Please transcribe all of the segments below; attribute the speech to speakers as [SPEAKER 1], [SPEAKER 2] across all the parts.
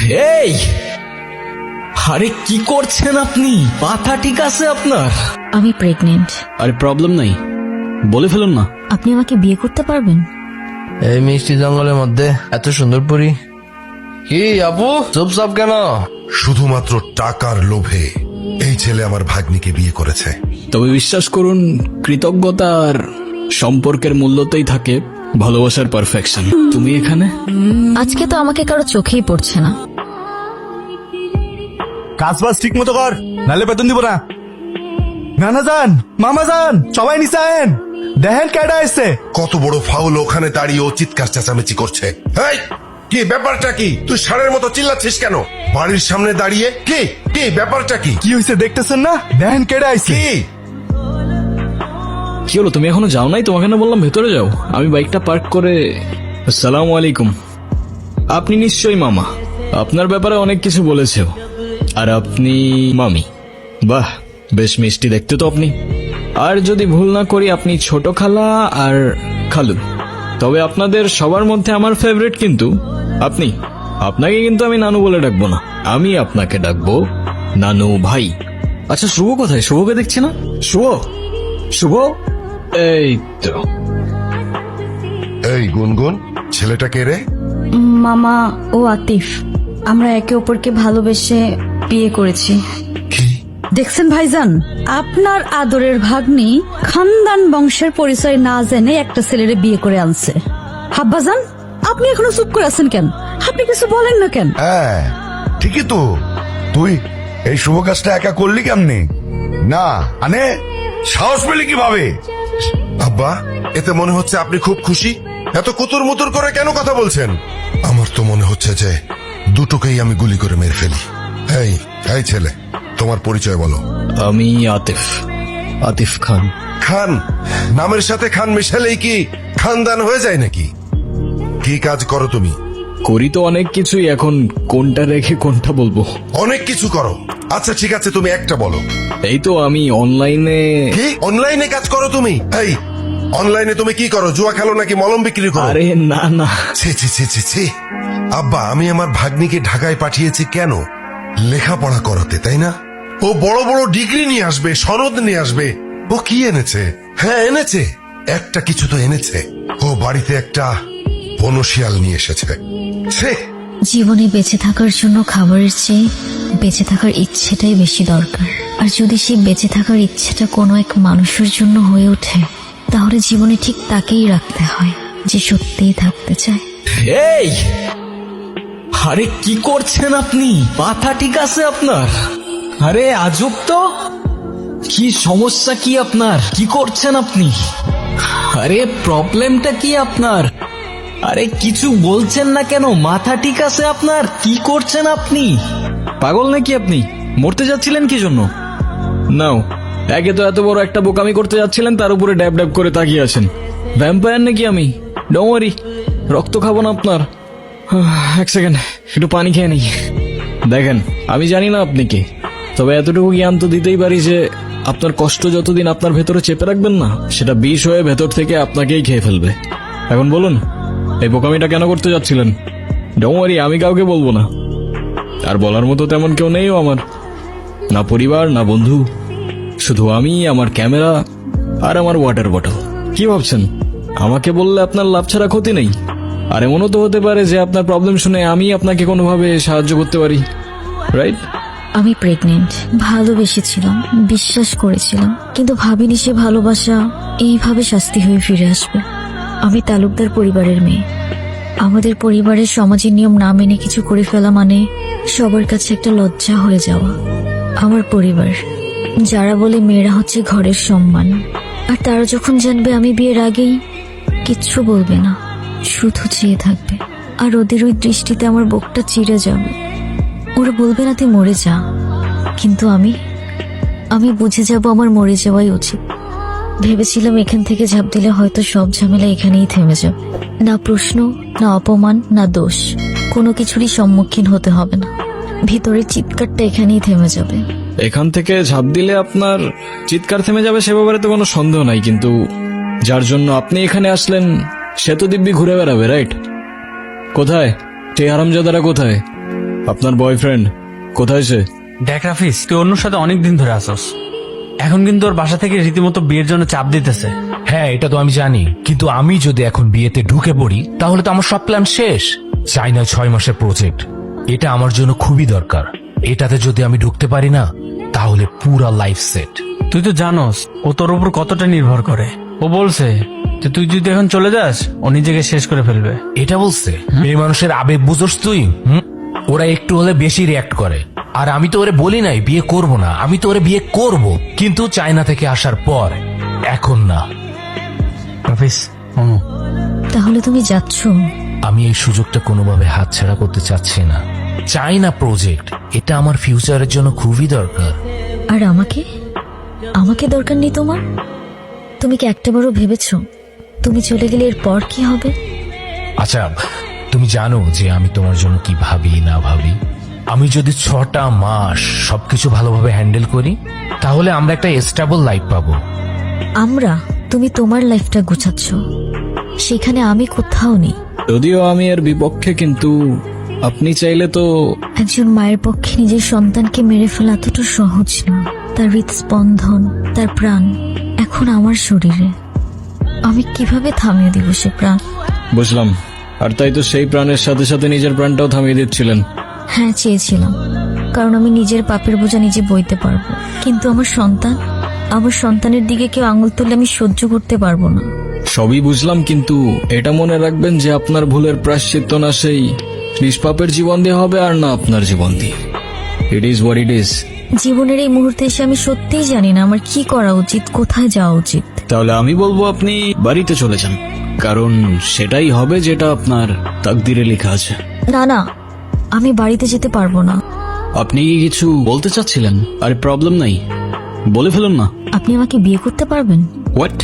[SPEAKER 1] এই, আরে কি করছেন আপনি? মাথা ঠিক আছে আপনার?
[SPEAKER 2] আমি প্রেগনেন্ট।
[SPEAKER 1] আরে প্রবলেম নাই, বলে ফেলুন না।
[SPEAKER 2] আপনি আমাকে বিয়ে করতে পারবেন?
[SPEAKER 3] এই মিষ্টি জঙ্গলের মধ্যে এত সুন্দর পরি, কি আপু চুপচাপ কেন?
[SPEAKER 4] শুধুমাত্র টাকার লোভে এই ছেলে আমার ভাগ্নিকে বিয়ে করেছে।
[SPEAKER 1] তবে বিশ্বাস করুন, কৃতজ্ঞতা আর সম্পর্কের মূল্যতেই থাকে ভালোবাসার পারফেকশন। তুমি এখানে?
[SPEAKER 2] আজকে তো আমাকে কারো চোখেই পড়ছে না।
[SPEAKER 5] কাজ বাজ ঠিক মতো কর, নাহলে বেতন দিব না। নানা যান, মামা যান, সবাই নিচে আয়েন, দেখেন কেডা এসছে।
[SPEAKER 4] কত বড় ফাউল ওখানে দাঁড়িয়ে ও চিৎকার চেঁচামেচি করছে। এই, কি ব্যাপারটা কি? তুই ষাঁড়ের মতো চিল্লাচ্ছিস কেন বাড়ির সামনে দাঁড়িয়ে? কি কি ব্যাপারটা কি?
[SPEAKER 5] কি হয়েছে দেখতেছেন না? দেখেন কেডা আইছে।
[SPEAKER 4] কি
[SPEAKER 1] কি হলো, তুমি এখনো যাও নাই? তোমাকে না বললাম ভেতরে যাও। আমি বাইকটা পার্ক করে। আসসালামু আলাইকুম। আপনি নিশ্চয়ই মামা, আপনার ব্যাপারে অনেক কিছু বলেছেও। আর আপনি মামি? বাহ, বেশ মিষ্টি দেখতে তো আপনি। আর যদি ভুল না করি আপনি ছোট খালা আর খালু। তবে আপনাদের সবার মধ্যে আমার ফেভারিট কিন্তু আপনি। আপনাকে কিন্তু আমি নানু বলে ডাকবো না, আমি আপনাকে ডাকবো নানু ভাই। আচ্ছা, শুভ কোথায়? শুভকে দেখছি না। শুভ, শুভ, এই তো।
[SPEAKER 4] এই গুনগুন, ছেলেটা কে রে?
[SPEAKER 2] মামা ও আতিফ, আমরা একে অপরকে ভালোবেসে বিয়ে করেছি।
[SPEAKER 4] কি?
[SPEAKER 2] দেখছেন ভাইজান, আপনার আদরের ভাগ্নি খানদান বংশের পরিচয় না জেনে একটা ছেলেরে বিয়ে করে আনছে। হাব্বাজান, আপনি এখনো চুপ করে আছেন কেন? আপনি কিছু বলেন না কেন?
[SPEAKER 6] হ্যাঁ ঠিকই তো, তুই এই শুভ কাজটা একা করলি কেমনে? না মানে সাহস পেলি কিভাবে?
[SPEAKER 4] আব্বা, এতে মনে হচ্ছে আপনি খুব খুশি। এত কুতুর মুতুর করে কেন কথা বলছেন? আমার তো মনে হচ্ছে যে দুটোকেই আমি গুলি করে মেরে ফেলি। এই এই ছেলে, তোমার পরিচয় বলো।
[SPEAKER 1] আমি আতিফ, আতিফ খান।
[SPEAKER 4] খান? নামের সাথে খান মিশালেই কি খানদান হয়ে যায় নাকি? কি কাজ করো তুমি?
[SPEAKER 1] করি তো অনেক কিছুই, এখন কোনটা রেখে কোনটা বলবো?
[SPEAKER 4] অনেক কিছু করো। আচ্ছা ঠিক আছে, তুমি একটা বলো।
[SPEAKER 1] এই তো আমি অনলাইনে।
[SPEAKER 4] কি অনলাইনে কাজ করো তুমি? এই অনলাইনে তুমি কি করো? জুয়া খেলো নাকি মলম বিক্রি করো?
[SPEAKER 1] আরে না না।
[SPEAKER 4] ছি ছি ছি ছি ছি। আব্বা, আমি আমার ভাগ্নিকে ঢাকায় পাঠিয়েছি কেন? লেখাপড়া করাতে, তাই না? ও বড় বড় ডিগ্রি নিয়ে আসবে, সনদ নিয়ে আসবে। ও কি এনেছে? হ্যাঁ এনেছে, একটা কিছু তো এনেছে। ও বাড়িতে একটা বনশিয়াল নিয়ে এসেছে। ছে।
[SPEAKER 2] জীবনে বেঁচে থাকার জন্য খাবারের চেয়ে বেঁচে থাকার ইচ্ছেটাই বেশি দরকার। আর যদি সেই বেঁচে থাকার ইচ্ছেটা কোনো এক মানুষের জন্য হয়ে ওঠে, তাহলে জীবনে ঠিক তাকেই রাখতে হয় যে সত্যিই থাকতে চায়।
[SPEAKER 1] এই, আরে কি করছেন আপনি? মাথা ঠিক আছে আপনার? আরে আজব তো, কি সমস্যা কি আপনার? কি করছেন আপনি? আরে প্রবলেমটা কি আপনার? আরে কিছু বলছেন না কেন? মাথা ঠিক আছে আপনার? কি করছেন আপনি? পাগল নাকি আপনি? মরতে যাচ্ছিলেন কি জন্য? নাও, একে তো এত বড় একটা বোকামি করতে যাচ্ছিলেন, তার উপরে ড্যাব ড্যাব করে তাকিয়ে আছেন। ভ্যাম্পায়ার নাকি আমি? ডোন্ট ওয়ারি, রক্ত খাবো না আপনার। এক সেকেন্ড, একটু পানি খেয়ে নেই। দেখেন, আমি জানি না আপনি কে, তবে এতটুকু জ্ঞান তো দিতেই পারি যে আপনার কষ্ট যতদিন আপনার ভেতরে চেপে রাখবেন না, সেটা বিষ হয়ে ভেতর থেকে আপনাকেই খেয়ে ফেলবে। এখন বলুন, এই বোকামিটা কেন করতে যাচ্ছিলেন? ডোন্ট ওয়ারি, আমি কাউকে বলবো না। আর বলার মতো তেমন কেউ নেইও আমার, না পরিবার না বন্ধু, শুধু আমি, আমার ক্যামেরা আর আমার ওয়াটার বটল। কি ভাবছেন আমাকে বললে আপনার লাভ ছাড়া ক্ষতি নেই? আর এমনও তো হতে পারে যে আপনার প্রবলেম শুনে আমি আপনাকে কোনোভাবে সাহায্য করতে পারি, রাইট?
[SPEAKER 2] আমি প্রেগনেন্ট, ভালোবেসেছিলাম, বিশ্বাস করেছিলাম, কিন্তু ভাবিনি সে ভালোবাসা এইভাবে শাস্তি হয়ে ফিরে আসবে। আমি তালুকদার পরিবারের মেয়ে। আমাদের পরিবারের সমাজের নিয়ম না মেনে কিছু করে ফেলা মানে সবার কাছে একটা লজ্জা হয়ে যাওয়া। আমার পরিবার, যারা বলে মেয়েরা হচ্ছে ঘরের সম্মান, আর তারা যখন জানবে আমি বিয়ের আগেই, কিচ্ছু বলবে না, শুধু চেয়ে থাকবে। আর ওদের ওই দৃষ্টিতে আমার বুকটা চিড়ে যাবে। ওরা বলবে না তুই মরে যা, কিন্তু আমি বুঝে যাব আমার মরে যাওয়াই উচিত। ভেবেছিলাম এখান থেকে ঝাঁপ দিলে হয়তো সব ঝামেলা এখানেই থেমে যাবে। না প্রশ্ন, না অপমান, না দোষ, কোনো কিছুরই সম্মুখীন হতে হবে না। ভিতরের চিৎকারটা এখানেই থেমে যাবে।
[SPEAKER 1] এখান থেকে ঝাঁপ দিলে আপনার চিৎকার থেমে যাবে সে ব্যাপারে তো কোনো সন্দেহ নাই, কিন্তু যার জন্য আপনি এখানে আসলেন সে তো দিব্যি ঘুরে বেড়াবে, রাইট? কোথায় সেই হারামজাদারা? কোথায় আপনার বয়ফ্রেন্ড কোথায় সে?
[SPEAKER 7] দেখ রাফিস, তুই অন্যর সাথে অনেক দিন ধরে আসস। এখন কিন্তু ওর বাসা থেকে রীতিমতো বিয়ের জন্য চাপ দিতেছে।
[SPEAKER 8] হ্যাঁ, এটা তো আমি জানি, কিন্তু আমি যদি এখন বিয়েতে ঢুকে পড়ি তাহলে তো আমার সব প্ল্যান শেষ। চাইনা 6 মাসের প্রজেক্ট, এটা আমার জন্য খুবই দরকার। এটাতে যদি আমি ঢুকতে পারি না তাহলে পুরা লাইফ সেট।
[SPEAKER 7] তুই তো জানোস ও তোর উপর কতটা নির্ভর করে। ও বলছে যে তুই যদি এখন চলে যাস ও নিজেকে শেষ করে ফেলবে।
[SPEAKER 8] এটা বলছে? মেয়ে মানুষের আবেগ বুঝোস তুই? ওরা একটু হলে বেশি রিয়াক্ট করে। আর আমি তো ওরে বলি নাই বিয়ে করব না, আমি তো ওরে বিয়ে করব, কিন্তু চায়না থেকে আসার পর, এখন না।
[SPEAKER 7] রাফিস, অনু,
[SPEAKER 2] তাহলে তুমি যাচ্ছ?
[SPEAKER 8] আমি এই সুযোগটা কোনোভাবে হাতছাড়া করতে চাচ্ছি না। চাইনা প্রজেক্ট, এটা আমার ফিউচারের জন্য খুবই দরকার।
[SPEAKER 2] আর আমাকে আমাকে দরকার নেই তোমার? তুমি কি একটাবারও ভেবেছো তুমি চলে গেলে এরপর কি হবে?
[SPEAKER 8] আচ্ছা, তুমি জানো যে আমি তোমার জন্য কি ভাবি না ভাবি? আমি যদি 6টা মাস সবকিছু ভালোভাবে হ্যান্ডেল করি তাহলে আমরা একটা স্টেবল লাইফ পাবো।
[SPEAKER 2] আমরা? তুমি তোমার লাইফটা গুছাচ্ছ, সেখানে আমি কোথাও নেই।
[SPEAKER 1] যদিও আমি এর বিপক্ষে, কিন্তু আপনি চাইলে তো।
[SPEAKER 2] একজন মায়ের পক্ষে নিজের সন্তানকে মেরে ফেলা এতটা সহজ না। তার হৃদস্পন্দন, তার প্রাণ এখন আমার শরীরে। আমি কিভাবে থামিয়ে দিব সে প্রাণ?
[SPEAKER 1] বুঝলাম। আর তাই তো সেই প্রাণের সাথে সাথে নিজের প্রাণটাও থামিয়ে দিচ্ছিলেন।
[SPEAKER 2] হ্যাঁ, চেয়েছিলাম, কারণ আমি নিজের পাপের বোঝা নিজে বইতে পারবো। কিন্তু আমার সন্তানের দিকে কেউ আঙুল তুললে আমি সহ্য করতে পারবো না।
[SPEAKER 1] সবই বুঝলাম, কিন্তু এটা মনে রাখবেন যে আপনার ভুলের প্রায়শ্চিত্ত না সেই নিষ্পাপের জীবন দিয়ে হবে, আর না আপনার জীবন দিয়ে। It is what it is.
[SPEAKER 2] জীবনের এই মুহূর্তে এসে আমি সত্যিই জানি না আমার কি করা উচিত, কোথায় যাওয়া উচিত।
[SPEAKER 1] তাহলে আমি বলবো আপনি বাড়িতে চলে যান, কারণ সেটাই হবে যেটা আপনার তাকদিরে লেখা আছে।
[SPEAKER 2] না, আমি বাড়িতে যেতে পারবো না।
[SPEAKER 1] আপনি কি কিছু বলতে চাচ্ছিলেন? আরে প্রবলেম নাই, বলে ফেলুন না।
[SPEAKER 2] আপনি আমাকে বিয়ে করতে পারবেন?
[SPEAKER 1] হোয়াট?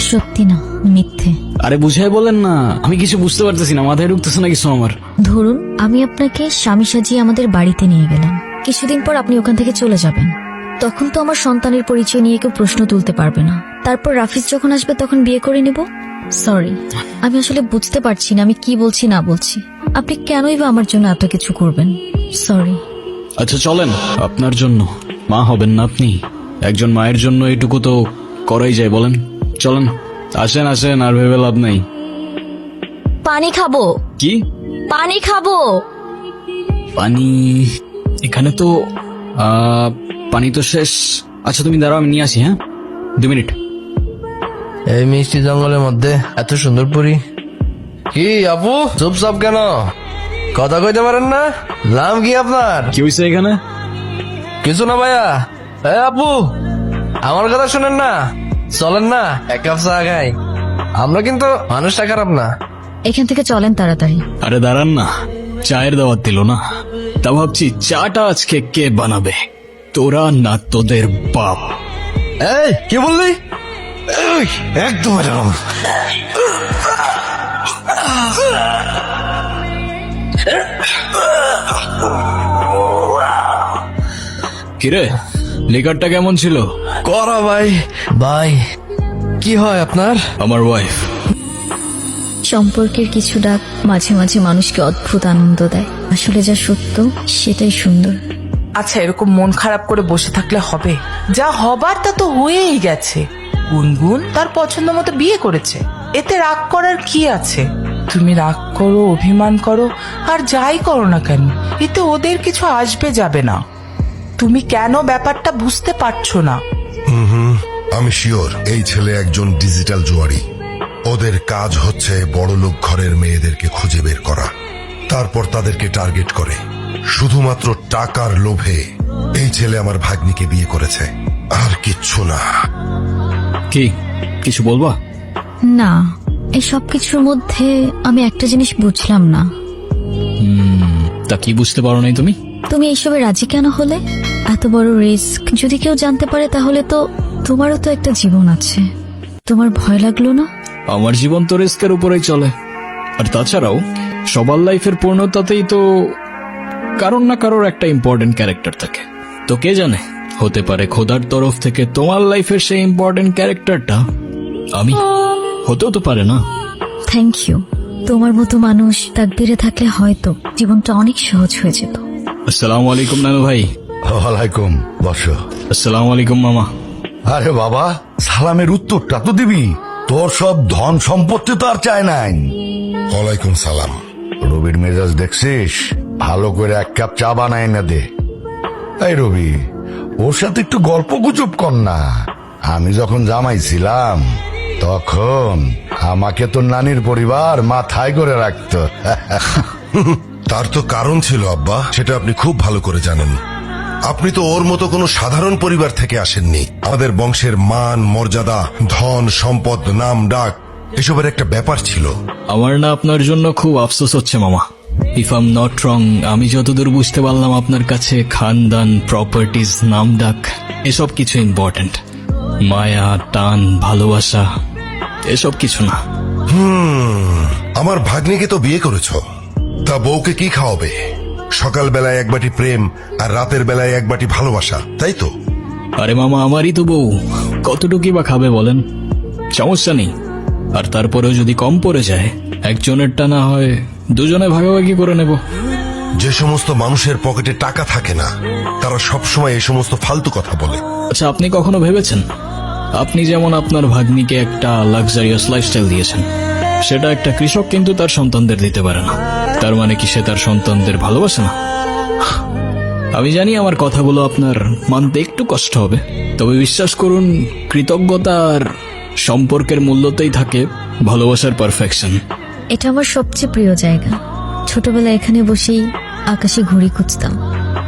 [SPEAKER 2] সত্যি না, মিথ্যে?
[SPEAKER 1] আরে বুঝাই বলেন না, আমি কিছু বুঝতে পারতেছি না, মাথায় ঢুকতেছে না কিছু আমার।
[SPEAKER 2] ধরুন আমি আপনাকে স্বামী সাজিয়ে আমাদের বাড়িতে নিয়ে গেলাম, কিছুদিন পর আপনি ওখান থেকে চলে যাবেন। তখন তো আমার সন্তানের পরিচয় নিয়ে কেউ প্রশ্ন তুলতে পারবে না। তারপর রাফিজ যখন আসবে তখন বিয়ে করে নিব। সরি, আমি আসলে বুঝতে পারছি না আমি কি বলছি না বলছি। আপনি কেনই বা আমার জন্য এত কিছু করবেন? সরি।
[SPEAKER 1] আচ্ছা চলেন, আপনার জন্য মা হবেন না আপনি, একজন মায়ের জন্য এটুকু তো করাই যায়, বলেন? চলেন, আসেন আসেন, আর ভেবে লাভ নাই।
[SPEAKER 2] পানি খাবো।
[SPEAKER 1] কি?
[SPEAKER 2] পানি খাবো।
[SPEAKER 1] পানি? এখানে তো পানি তো শেষ। আচ্ছা তুমি দাঁড়াও, আমি নিয়ে আসি। হ্যাঁ, 2 মিনিট।
[SPEAKER 3] এই মিষ্টি জঙ্গলের মধ্যে এত সুন্দর পরি। কি আপু, চুপচাপ কেন? কথা কইতে পারেন না? নাম কি আপনার?
[SPEAKER 1] কি হয়েছে এখানে?
[SPEAKER 3] কিছু না ভাইয়া। এই আপু, আমার কথা শুনেন না, চলেন না এক কাপ চা খাই। আমরা কিন্তু মানুষটা খারাপ না।
[SPEAKER 2] এখান থেকে চলেন তাড়াতাড়ি।
[SPEAKER 1] আরে দাঁড়ান না, চায়ের দাওয়াত দিল না, তা ভাবছি চাটা আজকে কে বানাবে, তোরা না তোদের বাপ?
[SPEAKER 3] এই কি বললি? একদম এরকম।
[SPEAKER 1] কিরে, লিকারটা কেমন ছিল?
[SPEAKER 3] করা ভাই। ভাই কি হয় আপনার?
[SPEAKER 1] আমার ওয়াইফ।
[SPEAKER 2] সম্পর্কের কিছু ডাক মাঝে মাঝে মানুষকে অদ্ভুত আনন্দ দেয়। আসলে যা সত্য সেটাই সুন্দর।
[SPEAKER 9] আচ্ছা, এরকম মন খারাপ করে বসে থাকলে হবে? যা হবার তা তো হয়েই গেছে। গুনগুন তার পছন্দ মতো বিয়ে করেছে, এতে রাগ করার কি আছে? তুমি রাগ করো, অভিমান করো, আর যাই করো না কেন, এতে ওদের কিছু আসবে যাবে না। তুমি কেন ব্যাপারটা বুঝতে পারছো না?
[SPEAKER 4] আমি শিওর এই ছেলে একজন ডিজিটাল জুয়ারি। ওদের কাজ হচ্ছে বড়লোক ঘরের মেয়েদেরকে খুঁজে বের করা, তারপর তাদেরকে টার্গেট করে। শুধুমাত্র টাকার লোভে এই ছেলে আমার ভাগ্নিকে বিয়ে করেছে, আর কিচ্ছু না।
[SPEAKER 1] কি কিছু বলবা?
[SPEAKER 2] না, এই সব কিছুর মধ্যে আমি একটা জিনিস বুঝলাম না।
[SPEAKER 1] তা কি বুঝতে পারো নাই তুমি?
[SPEAKER 2] তুমি এইসবে রাজি কেন হলে? এত বড় রিস্ক যদি কেউ জানতে পারে তাহলে তো তোমারও তো একটা জীবন আছে। তোমার ভয় লাগলো না?
[SPEAKER 1] আমার জীবন তো রিস্কের উপরেই চলে, আর তাছাড়াও সবার লাইফের পূর্ণতাতেই তো কারোর না কারোর একটা ইম্পর্টেন্ট ক্যারেক্টার থাকে। তো কে জানে, হতে পারে খোদার তরফ থেকে তোমার লাইফের সেই ইম্পর্টেন্ট ক্যারেক্টারটা আমি, হতেও তো পারে না?
[SPEAKER 2] Thank you. তোমার মতো মানুষ তাকদিরে থাকলে হয়তো জীবনটা অনেক সহজ হয়ে যেত।
[SPEAKER 1] আসসালামু আলাইকুম নানু ভাই।
[SPEAKER 6] ওয়ালাইকুম, বসো।
[SPEAKER 1] আসসালামু আলাইকুম মামা।
[SPEAKER 6] আরে বাবা, সালামের উত্তরটা তো দিবি। তোর সব ধন সম্পত্তি তো আর চায় নাই।
[SPEAKER 4] ওয়ালাইকুম সালাম।
[SPEAKER 6] রবির মেজাজ দেখছিস? ভালো করে এক কাপ চা বানায় না দে। এই রবি, ওর সাথে একটু গল্প গুজব কর না। আমি যখন জামাই ছিলাম তখন আমাকে তো নানির পরিবার মাথায় করে রাখতো।
[SPEAKER 4] তার তো কারণ ছিল আব্বা, সেটা আপনি খুব ভালো করে জানেন। আপনি তো ওর মতো কোনো সাধারণ পরিবার থেকে আসেননি। আমাদের বংশের মান মর্যাদা, ধন সম্পদ, নাম ডাক এসবের একটা ব্যাপার ছিল।
[SPEAKER 1] আমার না আপনার জন্য খুব আফসোস হচ্ছে মামা। If I am not wrong, আমি যতদূর বুঝতে পারলাম আপনার কাছে খানদান, প্রপার্টিজ, নাম ডাক এসব কিছু ইম্পর্টেন্ট। মায়া, টান, ভালোবাসা এসব কিছু না।
[SPEAKER 4] আমার ভাগ্নিকে তো বিয়ে করেছো, তা বউকে কি খাওয়াবে? সকাল বেলায় এক বাটি প্রেম আর রাতের বেলায় এক বাটি ভালোবাসা, তাই তো?
[SPEAKER 1] আরে মামা, আমারই তো বউ, কতটুকুই বা খাবে বলেন? সমস্যা নেই। আর তারপরেও যদি কম পড়ে যায়, একজনেরটা না হয় দুজনে ভাগাভাগি করে নেব।
[SPEAKER 4] যে সমস্ত মানুষের পকেটে টাকা থাকে না, তারা সবসময় এই সমস্ত ফালতু কথা বলে।
[SPEAKER 1] আচ্ছা, আপনি কখনো ভেবেছেন, আপনি যেমন আপনার ভাগ্নিকে একটা লাক্সারিয়াস লাইফস্টাইল দিয়েছেন, সেটা একটা কৃষক কিন্তু তার সন্তানদের দিতে পারে না। তার মানে কি সে তার সন্তানদের ভালোবাসে না? আমি জানি আমার কথাগুলো আপনার মানতে একটু কষ্ট হবে, তবে বিশ্বাস করুন, কৃতজ্ঞতা আর সম্পর্কের মূল্যতেই থাকে ভালোবাসার পারফেকশন।
[SPEAKER 2] এটা আমার সবচেয়ে প্রিয় জায়গা। ছোটবেলায় এখানে বসেই আকাশে ঘুড়ি খুঁজতাম,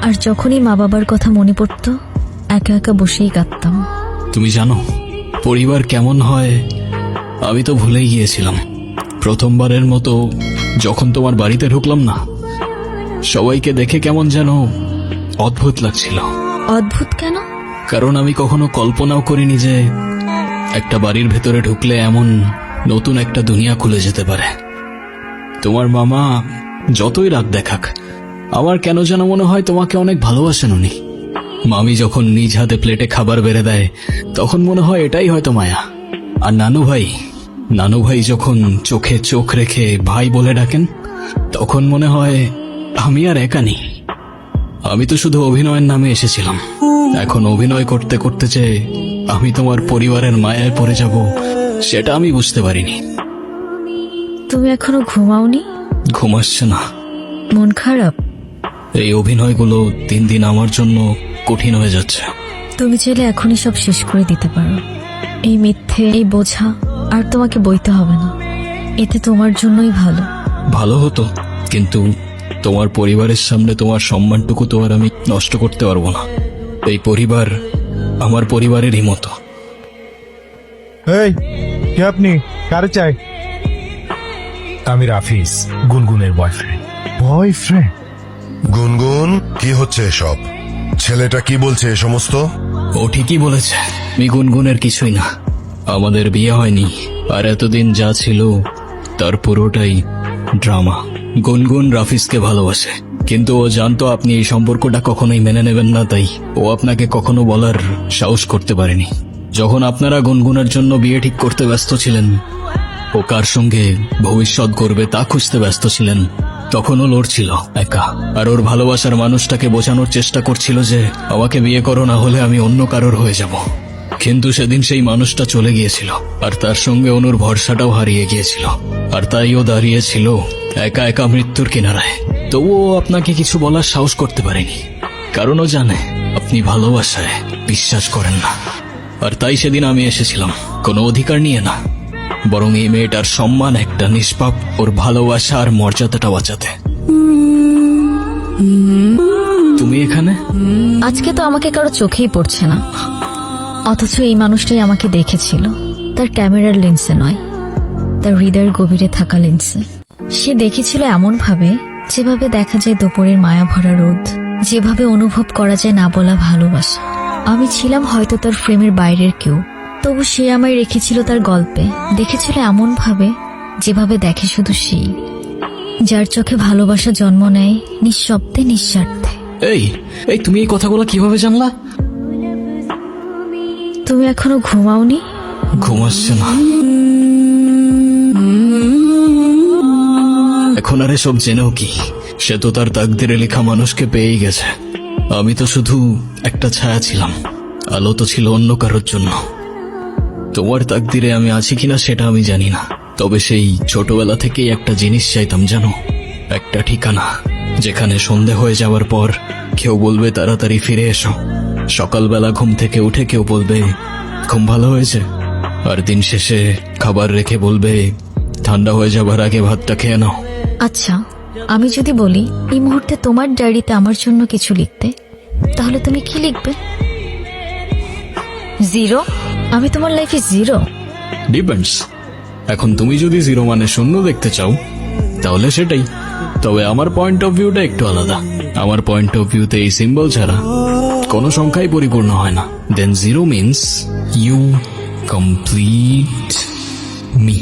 [SPEAKER 2] আর যখনই মা বাবার কথা মনে পড়তো একা একা বসেই কাঁদতাম।
[SPEAKER 1] তুমি জানো পরিবার কেমন হয়? আমি তো ভুলেই গিয়েছিলাম। প্রথমবারের মতো যখন তোমার বাড়িতে ঢুকলাম না, সবাইকে দেখে কেমন যেন অদ্ভুত লাগছিল।
[SPEAKER 2] অদ্ভুত কেন?
[SPEAKER 1] কারণ আমি কখনো কল্পনাও করিনি যে একটা বাড়ির ভেতরে ঢুকলে এমন নতুন একটা দুনিয়া খুলে যেতে পারে। তোমার মামা যতই রাগ দেখাক, আমার কেন যেন মনে হয় তোমাকে অনেক ভালোবাসেন উনি। মামি যখন নিজ হাতে প্লেটে খাবার বেড়ে দেয়, তখন মনে হয় এটাই হয়তো মায়া। আর নানু ভাই যখন চোখে চোখ রেখে ভাই বলে ডাকেন, তখন মনে হয় আমি আর একা নেই। আমি তো শুধু অভিনয়ের নামে এসেছিলাম, এখন অভিনয় করতে করতে যে আমি তোমার পরিবারের মায়ায় পড়ে যাব, সেটা আমি বুঝতে পারিনি।
[SPEAKER 2] তুমি এখনো ঘুমাওনি?
[SPEAKER 1] ঘুম আসছে না।
[SPEAKER 2] মন খারাপ?
[SPEAKER 1] এই অভিনয়গুলো দিন দিন আমার জন্য কঠিন হয়ে যাচ্ছে।
[SPEAKER 2] তুমি চাইলে এখনই সব শেষ করে দিতে পারো। এই মিথ্যে, এই বোঝা আর তোমাকে বইতে হবে না। এতে তোমার জন্যই ভালো।
[SPEAKER 1] ভালো হতো, কিন্তু তোমার পরিবারের সামনে তোমার সম্মানটুকু তো আর আমি নষ্ট করতে পারবো না। এই পরিবার আমার পরিবারেরই মতো।
[SPEAKER 5] এই কে আপনি? কারে চাই?
[SPEAKER 8] আমি রাফিজ, গুনগুনের বয়ফ্রেন্ড।
[SPEAKER 5] বয়ফ্রেন্ড?
[SPEAKER 4] গুনগুন, কি হচ্ছে এসব? ছেলেটা কি বলছে এ সমস্ত?
[SPEAKER 1] ও ঠিকই বলেছে, আমি গুনগুনের কিছুই না। আমাদের বিয়ে হয়নি, আর এতদিন যা ছিল তার পুরোটাই ড্রামা। গুনগুন রাফিজকে ভালোবাসে, কিন্তু ও জানতো আপনি এই সম্পর্কটা কখনোই মেনে নেবেন না, তাই ও আপনাকে কখনো বলার সাহস করতে পারেনি। যখন আপনারা গুনগুনের জন্য বিয়ে ঠিক করতে ব্যস্ত ছিলেন, ও কার সঙ্গে ভবিষ্যৎ গড়বে তা খুঁজতে ব্যস্ত ছিলেন, তখন ও লড়ছিল একা। আর ওর ভালোবাসার মানুষটাকে বোঝানোর চেষ্টা করছিল যে আমাকে বিয়ে করো, না হলে আমি অন্য কারোর হয়ে যাব। কিন্তু সেদিন সেই মানুষটা চলে গিয়েছিল, আর তার সঙ্গে অনুর ভরসাটাও হারিয়ে গিয়েছিল। আর তাই ও দাঁড়িয়েছিল একা একা মৃত্যুর কিনারায়। তবুও আপনাকে কিছু বলার সাহস করতে পারেনি, কারণ ও জানে আপনি ভালোবাসায় বিশ্বাস করেন না। আর তাই সেদিন আমি এসেছিলাম কোনো অধিকার নিয়ে না, বরং এই মেয়েটার সম্মান, একটা নিষ্পাপ ওর ভালোবাসা আর মর্যাদাটা বাঁচাতে। তুমি এখানে?
[SPEAKER 2] আজকে তো আমাকে কারো চোখেই পড়ছে না, অথচ এই মানুষটাই আমাকে দেখেছিল। তার ক্যামেরার লেন্সে নয়, তার হৃদয়ের গভীরে থাকা লেন্সে। সে দেখেছিল এমন ভাবে যেভাবে দেখা যায় দুপুরের মায়া ভরা রোদ, যেভাবে অনুভব করা যায় না বলা ভালোবাসা। আমি ছিলাম হয়তো তার ফ্রেমের বাইরের কেউ, তবু সে আমায় রেখেছিল তার গল্পে। দেখেছিল এমন ভাবে যেভাবে দেখে শুধু সেই, যার চোখে ভালোবাসা জন্ম নেয় নিঃশব্দে, নিঃস্বার্থে।
[SPEAKER 1] এই তুমি এই কথাগুলো কিভাবে জানলা?
[SPEAKER 2] তুমি এখনো ঘুমাওনি?
[SPEAKER 1] ঘুম আসছে না। এখন আর এসব জেনেও কি, সে তো তার তাকদিরে লেখা মানুষকে পেয়েই গেছে। আমি তো শুধু একটা ছায়া ছিলাম, আলো তো ছিল অন্য কারোর জন্য। তোমার তাকদিরে আমি আছি কিনা সেটা আমি জানি না, তবে সেই ছোটবেলা থেকেই একটা জিনিস চাইতাম জানো, একটা ঠিকানা যেখানে সন্ধে হয়ে যাওয়ার পর কেউ বলবে তাড়াতাড়ি ফিরে এসো, সকালবেলা ঘুম থেকে উঠে কেউ বলবে ঘুম ভালো হয়েছে, আর দিন শেষে খাবার রেখে বলবে ঠান্ডা হয়ে যাবার আগে ভাতটা খেয়ে নাও।
[SPEAKER 2] আচ্ছা, আমি যদি বলি এই মুহূর্তে তোমার ডায়েরিতে আমার জন্য কিছু লিখতে, তাহলে তুমি কি লিখবে? জিরো? আমি তোমার লাইফে জিরো?
[SPEAKER 1] ডিপেন্ডস। এখন তুমি যদি জিরো মানে শূন্য দেখতে চাও তাহলে সেটাই, তবে আমার পয়েন্ট অফ ভিউটা একটু আলাদা। আমার পয়েন্ট অফ ভিউতে এই সিম্বল ছাড়া কোনো সংখ্যাই পরিপূর্ণ হয় না। Then zero means you complete me.